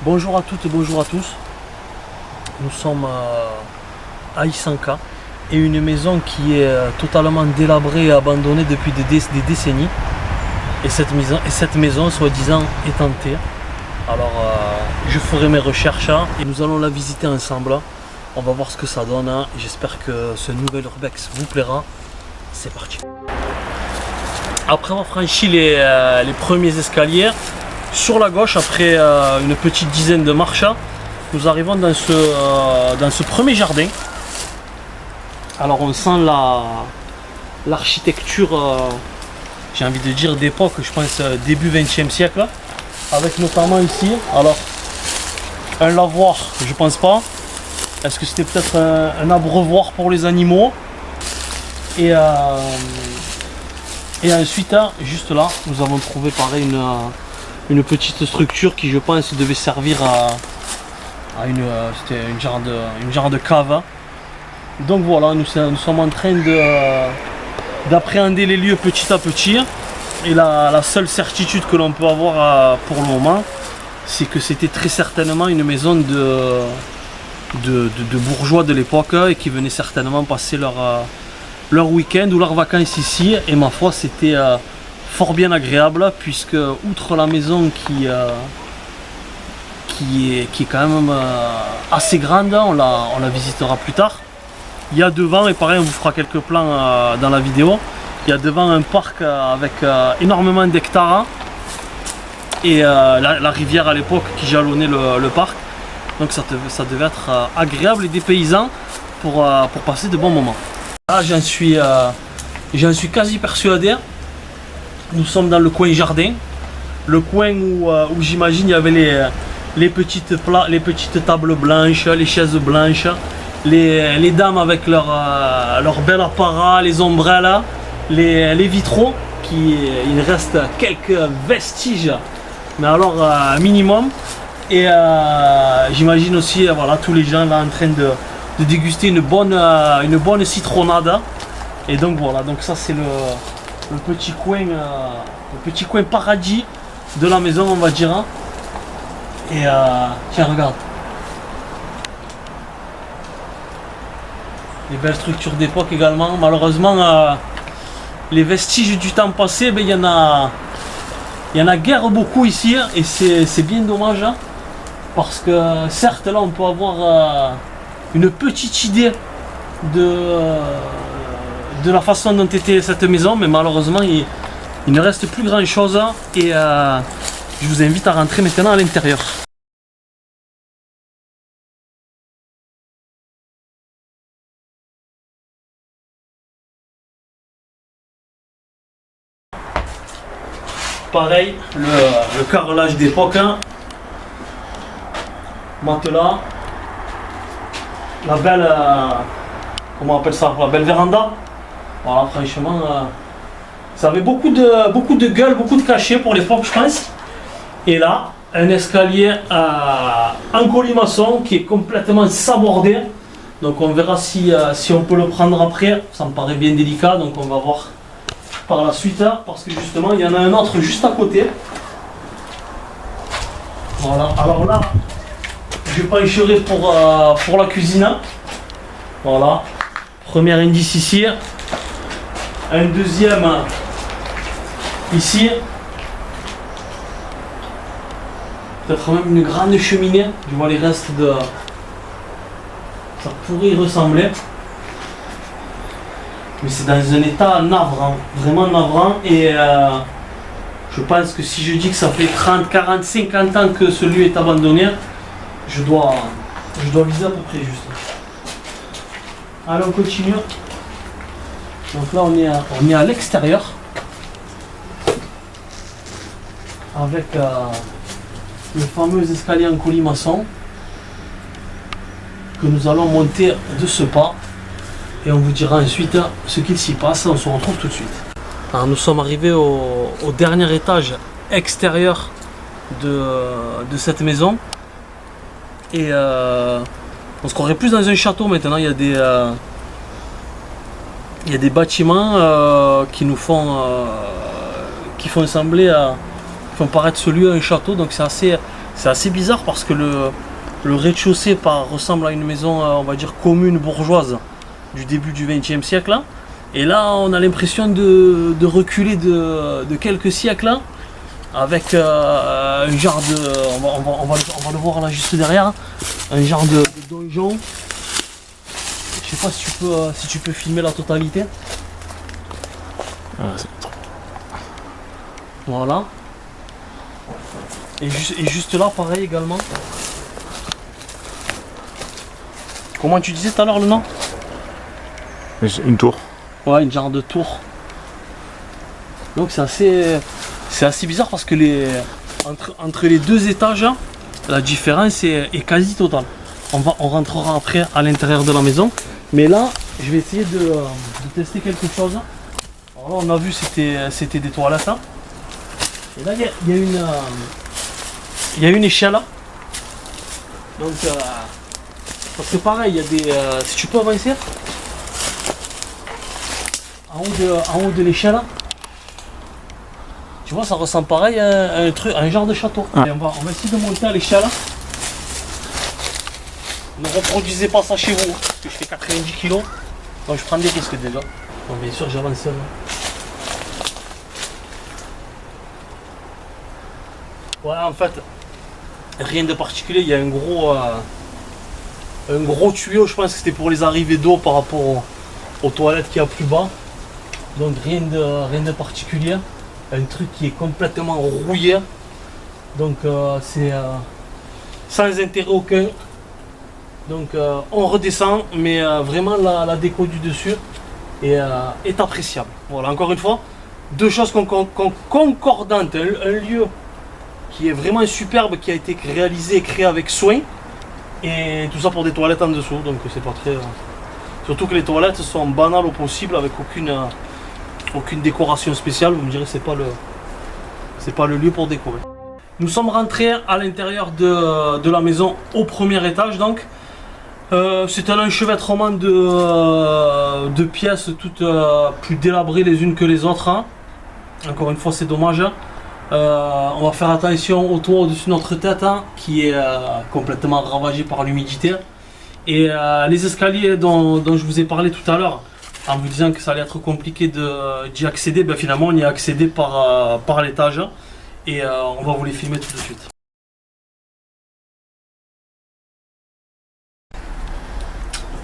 Bonjour à toutes et bonjour à tous. Nous sommes à Isanka et une maison qui est totalement délabrée et abandonnée depuis des décennies. Et cette maison, soi-disant, est hantée. Alors, je ferai mes recherches et nous allons la visiter ensemble. On va voir ce que ça donne. J'espère que ce nouvel urbex vous plaira. C'est parti. Après avoir franchi les premiers escaliers, sur la gauche, après une petite dizaine de marches, nous arrivons dans ce premier jardin. Alors on sent l'architecture, j'ai envie de dire d'époque, je pense début 20e siècle, avec notamment ici, alors un lavoir, je pense pas. Est-ce que c'était peut-être un abreuvoir pour les animaux? Et ensuite, juste là, nous avons trouvé pareil une petite structure qui, je pense, devait servir à c'était une genre de cave. Donc voilà, nous sommes en train d'appréhender les lieux petit à petit. Et la seule certitude que l'on peut avoir pour le moment, c'est que c'était très certainement une maison de bourgeois de l'époque et qui venaient certainement passer leur week-end ou leurs vacances ici. Et ma foi, c'était fort bien agréable, puisque outre la maison qui est quand même assez grande, on la visitera plus tard. Il y a devant, et pareil on vous fera quelques plans dans la vidéo, il y a devant un parc avec énormément d'hectares et la rivière à l'époque qui jalonnait le parc. Donc ça devait être agréable et dépaysant pour passer de bons moments. Là j'en suis quasi persuadé. Nous sommes dans le coin jardin, le coin où j'imagine il y avait les petites tables blanches, les chaises blanches, les dames avec leur bel apparat, les ombrelles, les vitraux, il reste quelques vestiges, mais alors minimum. Et j'imagine aussi voilà, tous les gens là en train de déguster une bonne citronnade. Et donc voilà, donc ça c'est le petit coin paradis de la maison, on va dire. Et tiens, regarde, les belles structures d'époque également. Malheureusement, les vestiges du temps passé, il y en a guère beaucoup ici, et c'est bien dommage, parce que certes là on peut avoir une petite idée de la façon dont était cette maison, mais malheureusement il ne reste plus grand chose. Et je vous invite à rentrer maintenant à l'intérieur. Pareil, le carrelage d'époque, matelas, la belle, comment on appelle ça, la belle véranda. Voilà, franchement, ça avait beaucoup de gueule, beaucoup de cachet pour l'époque, je pense. Et là, un escalier en colimaçon qui est complètement sabordé. Donc on verra si on peut le prendre après. Ça me paraît bien délicat, donc on va voir par la suite, parce que justement il y en a un autre juste à côté. Voilà, alors là, je pencherai pour la cuisine. Voilà, premier indice ici. Un deuxième ici. Peut-être même une grande cheminée. Je vois les restes de... Ça pourrait y ressembler. Mais c'est dans un état navrant. Vraiment navrant. Et je pense que si je dis que ça fait 30, 40, 50 ans que ce lieu est abandonné, je dois viser à peu près juste. Allez, on continue. Donc là on est à l'extérieur. Avec... le fameux escalier en colimaçon que nous allons monter de ce pas, et on vous dira ensuite ce qu'il s'y passe. On se retrouve tout de suite. Alors, nous sommes arrivés au dernier étage extérieur de cette maison, et on se croirait plus dans un château maintenant. Il y a des bâtiments qui font sembler font paraître ce lieu un château. Donc c'est assez bizarre parce que le rez-de-chaussée ressemble à une maison, on va dire, commune bourgeoise du début du XXe siècle. Hein. Et là, on a l'impression de reculer de quelques siècles, hein, avec un genre de... On va le voir là juste derrière, un genre de donjon. Je sais pas si tu peux filmer la totalité. Voilà. Et juste là, pareil également. Comment tu disais tout à l'heure le nom? Une tour. Ouais, une genre de tour. Donc c'est assez bizarre parce que entre les deux étages, la différence est quasi totale. On rentrera après à l'intérieur de la maison. Mais là, je vais essayer de tester quelque chose. Alors là, on a vu c'était des toilettes. Hein. Et là, il y a une échelle. Donc, parce que pareil, il y a des... si tu peux avancer. En haut de l'échelle, tu vois, ça ressemble pareil à un genre de château. Et on va essayer de monter à l'échelle. Ne reproduisez pas ça chez vous, parce que je fais 90 kg, donc je prends des risques déjà. Bon, bien sûr, j'avance seul. Ouais, en fait, rien de particulier. Il y a un gros tuyau, je pense que c'était pour les arrivées d'eau par rapport aux toilettes qu'il y a plus bas. Donc rien de particulier. Un truc qui est complètement rouillé. Donc c'est sans intérêt aucun. Donc on redescend, mais vraiment la déco du dessus est appréciable. Voilà, encore une fois, deux choses concordantes. Un lieu qui est vraiment superbe, qui a été réalisé et créé avec soin. Et tout ça pour des toilettes en dessous. Donc c'est pas très... Surtout que les toilettes sont banales au possible, avec aucune décoration spéciale. Vous me direz c'est pas le lieu pour décorer. Nous sommes rentrés à l'intérieur de la maison au premier étage. Donc c'est un enchevêtrement de pièces toutes plus délabrées les unes que les autres. Hein. Encore une fois, c'est dommage. On va faire attention au toit au-dessus de notre tête, hein, qui est complètement ravagé par l'humidité. Et les escaliers dont je vous ai parlé tout à l'heure, en vous disant que ça allait être compliqué d'y accéder, ben finalement on y a accédé par l'étage. Et on va vous les filmer tout de suite.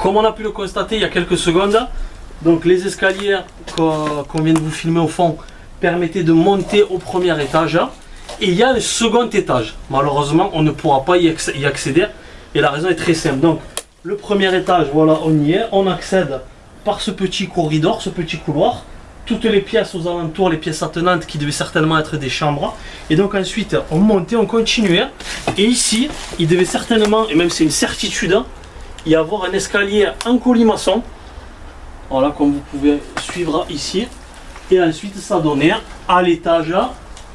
Comme on a pu le constater il y a quelques secondes, donc les escaliers qu'on vient de vous filmer au fond permettaient de monter au premier étage. Et il y a un second étage. Malheureusement, on ne pourra pas y accéder. Et la raison est très simple. Donc, le premier étage, voilà, on y est. On accède par ce petit corridor, ce petit couloir. Toutes les pièces aux alentours, les pièces attenantes qui devaient certainement être des chambres. Et donc ensuite, on montait, on continuait. Et ici, il devait certainement, et même c'est une certitude, y avoir un escalier en colimaçon. Voilà, comme vous pouvez suivre ici. Et ensuite, ça donnait à l'étage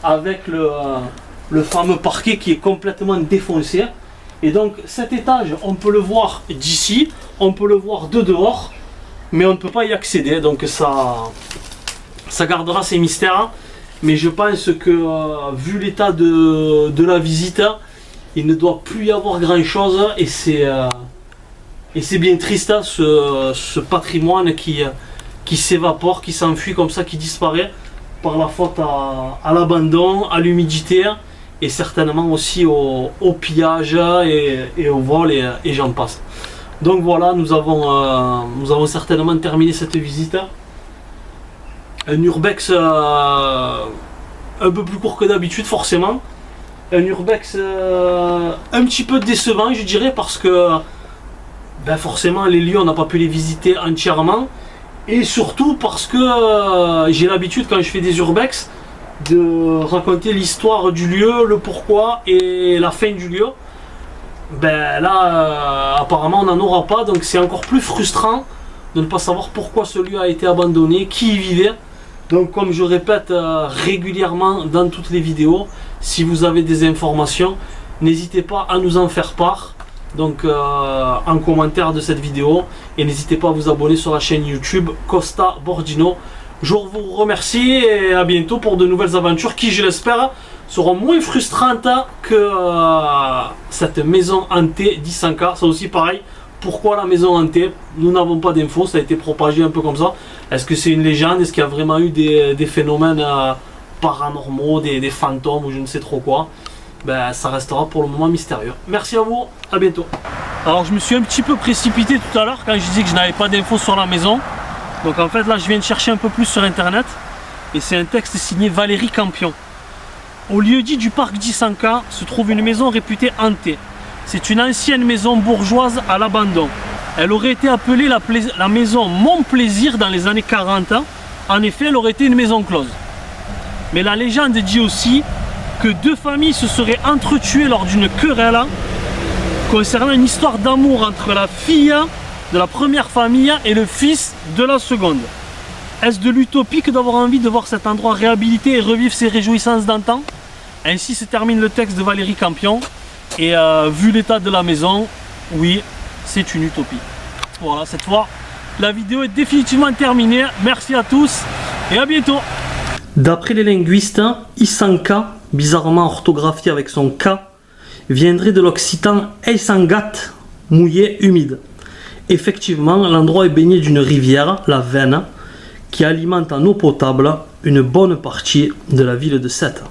avec le fameux parquet qui est complètement défoncé. Et donc cet étage, on peut le voir d'ici, on peut le voir de dehors, mais on ne peut pas y accéder. Donc ça gardera ses mystères. Mais je pense que vu l'état de la visite, il ne doit plus y avoir grand chose. Et c'est bien triste, hein, ce patrimoine qui s'évapore, qui s'enfuit comme ça, qui disparaît par la faute à l'abandon, à l'humidité et certainement aussi au pillage et au vol et j'en passe. Donc voilà, nous avons certainement terminé cette visite. Un urbex un peu plus court que d'habitude forcément. Un urbex un petit peu décevant je dirais parce que ben forcément les lieux on n'a pas pu les visiter entièrement. Et surtout parce que j'ai l'habitude quand je fais des urbex de raconter l'histoire du lieu, le pourquoi et la fin du lieu. Ben là apparemment on n'en aura pas, donc c'est encore plus frustrant de ne pas savoir pourquoi ce lieu a été abandonné, qui y vivait. Donc comme je répète régulièrement dans toutes les vidéos, si vous avez des informations, n'hésitez pas à nous en faire part. Donc en commentaire de cette vidéo et n'hésitez pas à vous abonner sur la chaîne YouTube Costa Bordino. Je vous remercie et à bientôt pour de nouvelles aventures qui je l'espère seront moins frustrantes que cette maison hantée d'Isanka. Ça aussi pareil, pourquoi la maison hantée? Nous n'avons pas d'infos, ça a été propagé un peu comme ça. Est-ce que c'est une légende? Est-ce qu'il y a vraiment eu des phénomènes paranormaux, des fantômes ou je ne sais trop quoi? Ben, ça restera pour le moment mystérieux. Merci à vous, à bientôt. Alors je me suis un petit peu précipité tout à l'heure quand je disais que je n'avais pas d'infos sur la maison. Donc en fait là je viens de chercher un peu plus sur internet. Et c'est un texte signé Valérie Campion. Au lieu-dit du parc d'Isanka se trouve une maison réputée hantée. C'est une ancienne maison bourgeoise à l'abandon. Elle aurait été appelée la maison Mon Plaisir dans les années 40. En effet, elle aurait été une maison close. Mais la légende dit aussi que deux familles se seraient entretuées lors d'une querelle concernant une histoire d'amour entre la fille de la première famille et le fils de la seconde. Est-ce de l'utopie que d'avoir envie de voir cet endroit réhabilité et revivre ses réjouissances d'antan? Ainsi se termine le texte de Valérie Campion. Et vu l'état de la maison, oui, c'est une utopie. Voilà, cette fois, la vidéo est définitivement terminée. Merci à tous et à bientôt. D'après les linguistes, Isanka, bizarrement orthographié avec son K, viendrait de l'occitan Eisangat, mouillé, humide. Effectivement, l'endroit est baigné d'une rivière, la Veine, qui alimente en eau potable une bonne partie de la ville de Sète.